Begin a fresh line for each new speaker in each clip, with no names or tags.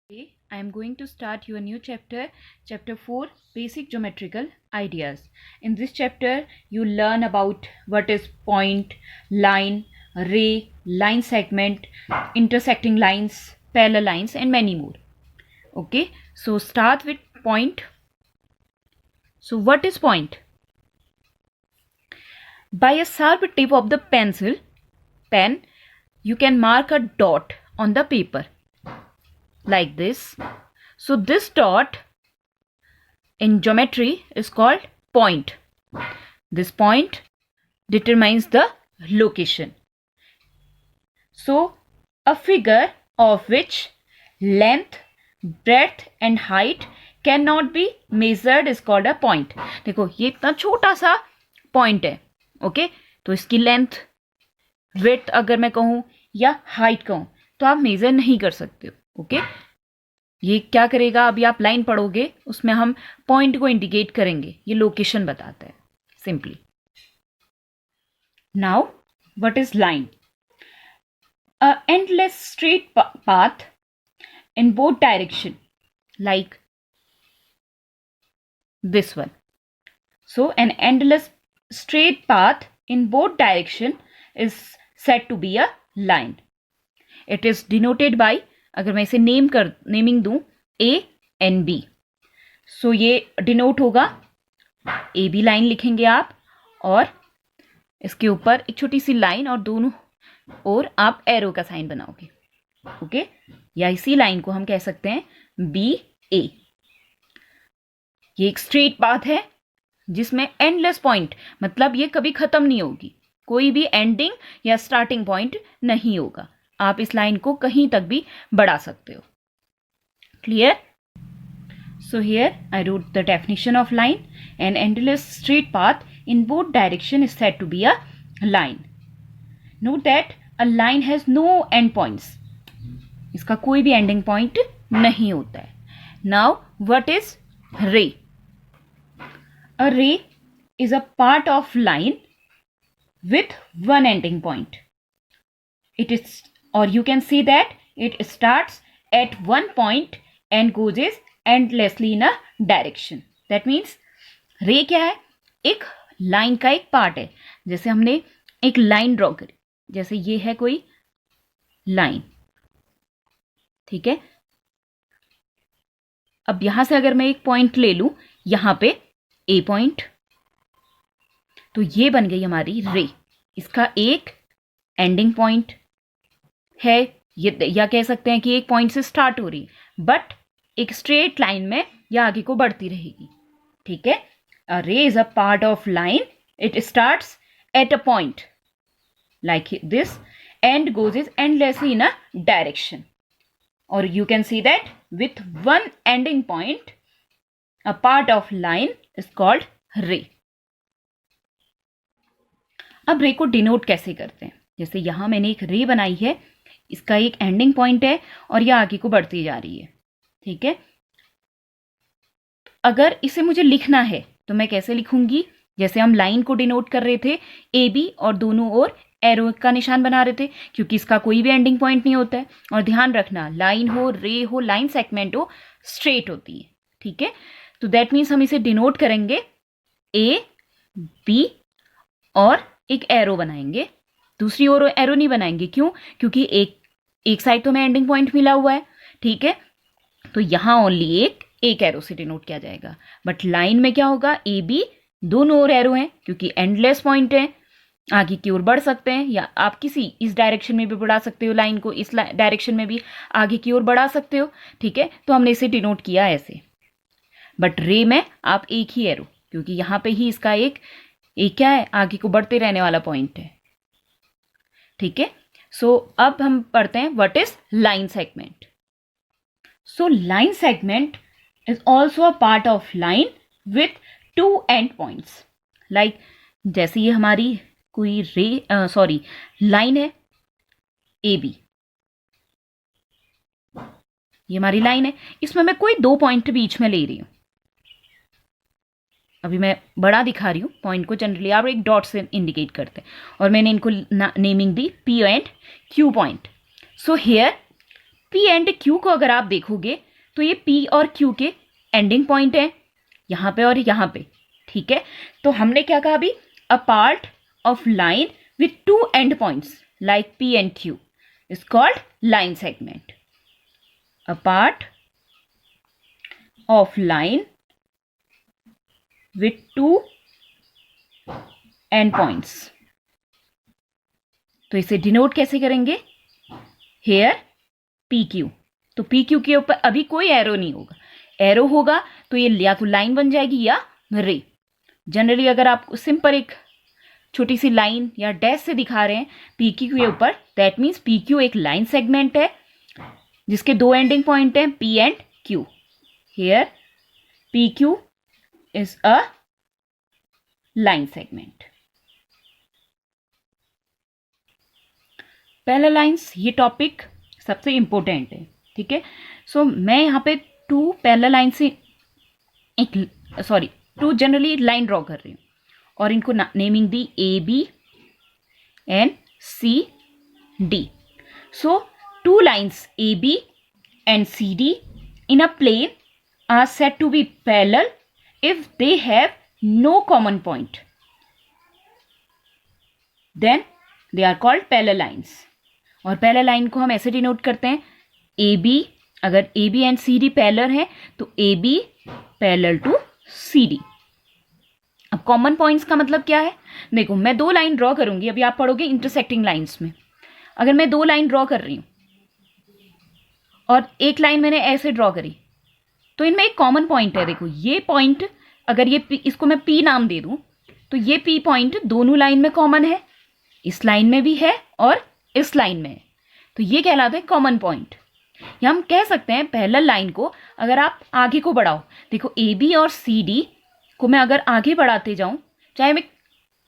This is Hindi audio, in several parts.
Today, I am going to start your new chapter, Chapter 4, Basic Geometrical Ideas. In this chapter, you learn about what is point, line, ray, line segment, intersecting lines, parallel lines, and many more. Okay, so start with point. So, what is point? By a sharp tip of the pen, you can mark a dot on the paper like this. So this dot in geometry is called point. This point determines the location. So a figure of which length, breadth and height cannot be measured is called a point. देखो ये इतना छोटा सा point है, ओके तो इसकी लेंथ, विड्थ अगर मैं कहूँ या हाइट कहूँ तो आप मेजर नहीं कर सकते हो, ओके ये क्या करेगा, अभी आप लाइन पढ़ोगे उसमें हम पॉइंट को इंडिकेट करेंगे, ये लोकेशन बताता है simply. Now what is line? A endless straight path in both direction like this one. So an endless straight path in both direction is said to be a line. It is denoted by, अगर मैं इसे नेमिंग दूं A and B, सो ये डिनोट होगा ए बी लाइन लिखेंगे आप, और इसके ऊपर एक छोटी सी लाइन और दोनों और आप एरो का साइन बनाओगे, ओके या इसी लाइन को हम कह सकते हैं बी ए. ये एक स्ट्रेट पाथ है जिसमें एंडलेस पॉइंट, मतलब ये कभी खत्म नहीं होगी, कोई भी एंडिंग या स्टार्टिंग पॉइंट नहीं होगा, आप इस लाइन को कहीं तक भी बढ़ा सकते हो. Clear? So here I wrote the definition of line. An endless straight path in both direction is said to be a line. Note that a line has no end points, इसका कोई भी एंडिंग पॉइंट नहीं होता है. नाउ व्हाट इज रे? अ रे is a part of line with one ending point. It is, or you can see that it starts at one point and goes is endlessly in a direction. That means रे क्या है? एक लाइन का एक पार्ट है. जैसे हमने एक लाइन ड्रॉ करी, जैसे ये है कोई लाइन, ठीक है. अब यहां से अगर मैं एक पॉइंट ले लूं, यहां पे ए पॉइंट, तो ये बन गई हमारी रे. इसका एक एंडिंग पॉइंट है, ये या कह सकते हैं कि एक पॉइंट से स्टार्ट हो रही है, बट एक स्ट्रेट लाइन में ये आगे को बढ़ती रहेगी, ठीक है. अ रे is a part of line, it starts at a point like this and goes is endlessly in a direction, और you can see that with one ending point a part of line is called ray. अब रे को डिनोट कैसे करते हैं? जैसे यहां मैंने एक रे बनाई है, इसका एक एंडिंग पॉइंट है और यह आगे को बढ़ती जा रही है, ठीक है. अगर इसे मुझे लिखना है तो मैं कैसे लिखूंगी? जैसे हम लाइन को डिनोट कर रहे थे ए बी और दोनों ओर एरो का निशान बना रहे थे, क्योंकि इसका कोई भी एंडिंग पॉइंट नहीं होता है. और ध्यान रखना, लाइन हो, रे हो, लाइन सेगमेंट हो, स्ट्रेट होती है, ठीक है. तो दैट मीन्स हम इसे डिनोट करेंगे ए बी और एक एरो बनाएंगे, दूसरी ओर एरो नहीं बनाएंगे. क्यों? क्योंकि एक साइड तो हमें एंडिंग पॉइंट मिला हुआ है, ठीक है. तो यहां ओनली एक एरो से डिनोट किया जाएगा. बट लाइन में क्या होगा? ए बी दोनों ओर एरो हैं, क्योंकि एंडलेस पॉइंट है, आगे की ओर बढ़ सकते हैं, या आप किसी इस डायरेक्शन में भी बढ़ा सकते हो लाइन को, इस डायरेक्शन में भी आगे की ओर बढ़ा सकते हो, ठीक है. तो हमने इसे डिनोट किया ऐसे. बट रे में आप एक ही एरो, क्योंकि यहां पे ही इसका एक क्या है, आगे को बढ़ते रहने वाला पॉइंट है, ठीक है. सो अब हम पढ़ते हैं what is line segment. So line segment is also a part of line with to and points. Like जैसे ये हमारी कोई लाइन है ए बी, ये हमारी लाइन है, इसमें मैं कोई दो पॉइंट बीच में ले रही हूं. अभी मैं बड़ा दिखा रही हूं, पॉइंट को जनरली आप एक डॉट से इंडिकेट करते हैं, और मैंने इनको naming the P and Q point. So here P and Q को अगर आप देखोगे तो ये P और Q के एंडिंग पॉइंट है, यहाँ पे और यहाँ पे, ठीक है। तो हमने क्या कहा अभी, a part of line with to and points like P and Q is called line segment. A part of line with two end points, तो इसे डिनोट कैसे करेंगे, हेयर PQ। तो PQ के ऊपर अभी कोई एरो नहीं होगा, एरो होगा तो ये या तो लाइन बन जाएगी या रे। जनरली अगर आप सिंपल एक छोटी सी लाइन या डैश से दिखा रहे हैं PQ के ऊपर, दैट मीन्स PQ एक लाइन सेगमेंट है जिसके दो एंडिंग पॉइंट हैं P and Q। Here PQ is a line segment। Parallel lines, ये टॉपिक सबसे इंपॉर्टेंट है, ठीक है। सो मैं यहाँ पे टू पैरेलल लाइन से टू जनरली लाइन ड्रॉ कर रही हूँ और इनको नेमिंग दी AB and CD। So two lines AB and CD in a plane are said to be parallel if they have no common point, then they are called parallel lines। और पैरेलल लाइन को हम ऐसे डिनोट करते हैं AB, अगर AB एंड CD पैरेलल है तो AB पैरेलल टू CD। अब कॉमन पॉइंट्स का मतलब क्या है, देखो मैं दो लाइन ड्रॉ करूंगी, अभी आप पढ़ोगे इंटरसेक्टिंग लाइंस में। अगर मैं दो लाइन ड्रॉ कर रही हूं और एक लाइन मैंने ऐसे ड्रॉ करी तो इनमें एक कॉमन पॉइंट है। देखो ये पॉइंट, अगर ये इसको मैं P नाम दे दूं तो ये P पॉइंट दोनों लाइन में कॉमन है, इस लाइन में भी है और इस लाइन में है, तो ये कहलाता है कॉमन पॉइंट। या हम कह सकते हैं पैरेलल लाइन को अगर आप आगे को बढ़ाओ, देखो AB और CD को मैं अगर आगे बढ़ाते जाऊं, चाहे मैं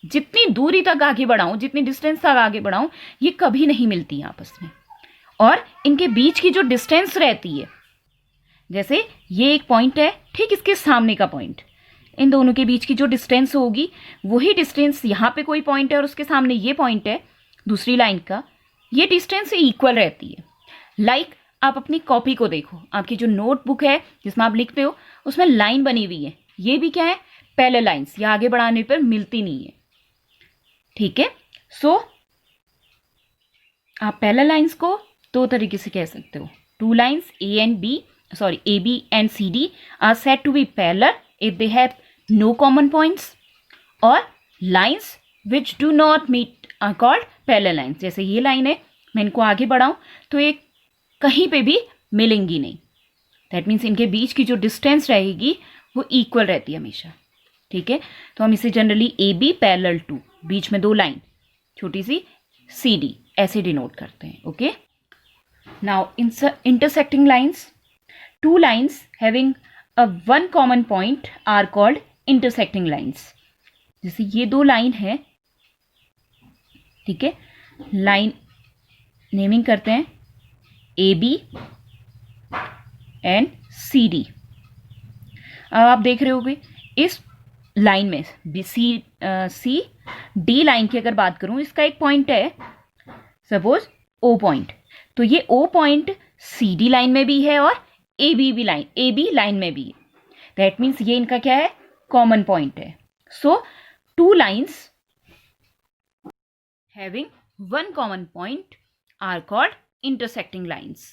जितनी दूरी तक आगे बढ़ाऊं, जितनी डिस्टेंस तक आगे बढ़ाऊं, ये कभी नहीं मिलती आपस में। और इनके बीच की जो डिस्टेंस रहती है, जैसे ये एक पॉइंट है, ठीक इसके सामने का पॉइंट, इन दोनों के बीच की जो डिस्टेंस होगी वही डिस्टेंस यहाँ पे कोई पॉइंट है और उसके सामने ये पॉइंट है दूसरी लाइन का, ये डिस्टेंस इक्वल रहती है। लाइक आप अपनी कॉपी को देखो, आपकी जो नोटबुक है जिसमें आप लिखते हो उसमें लाइन बनी हुई है, ये भी क्या है, पैरेलल लाइंस, ये आगे बढ़ाने पर मिलती नहीं है, ठीक है। सो आप पैरेलल लाइंस को दो तरीके से कह सकते हो, two lines AB and CD are said to be parallel if they have no common points, और lines which do not meet are called parallel lines। जैसे ये लाइन है, मैं इनको आगे बढ़ाऊं तो ये कहीं पे भी मिलेंगी नहीं, दैट मीन्स इनके बीच की जो डिस्टेंस रहेगी वो इक्वल रहती है हमेशा, ठीक है। तो हम इसे जनरली AB पैरेलल टू, बीच में दो लाइन छोटी सी CD ऐसे डिनोट करते हैं, okay. Now intersecting lines, two lines having a one common point are called intersecting lines। जैसे ये दो लाइन है, ठीक है, लाइन नेमिंग करते हैं AB एंड CD। अब आप देख रहे होगे इस लाइन में CD लाइन की अगर बात करूं, इसका एक पॉइंट है सपोज O पॉइंट, तो ये O पॉइंट CD लाइन में भी है और AB लाइन में भी है, दैट मीन्स ये इनका क्या है, कॉमन पॉइंट है। So two lines having one common point are called intersecting lines.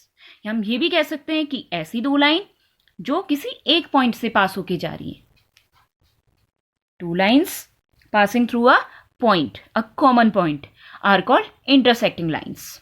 हम ये भी कह सकते हैं कि ऐसी दो लाइन जो किसी एक पॉइंट से पास होके जा रही है, two lines passing through a point, a common point, are called intersecting lines.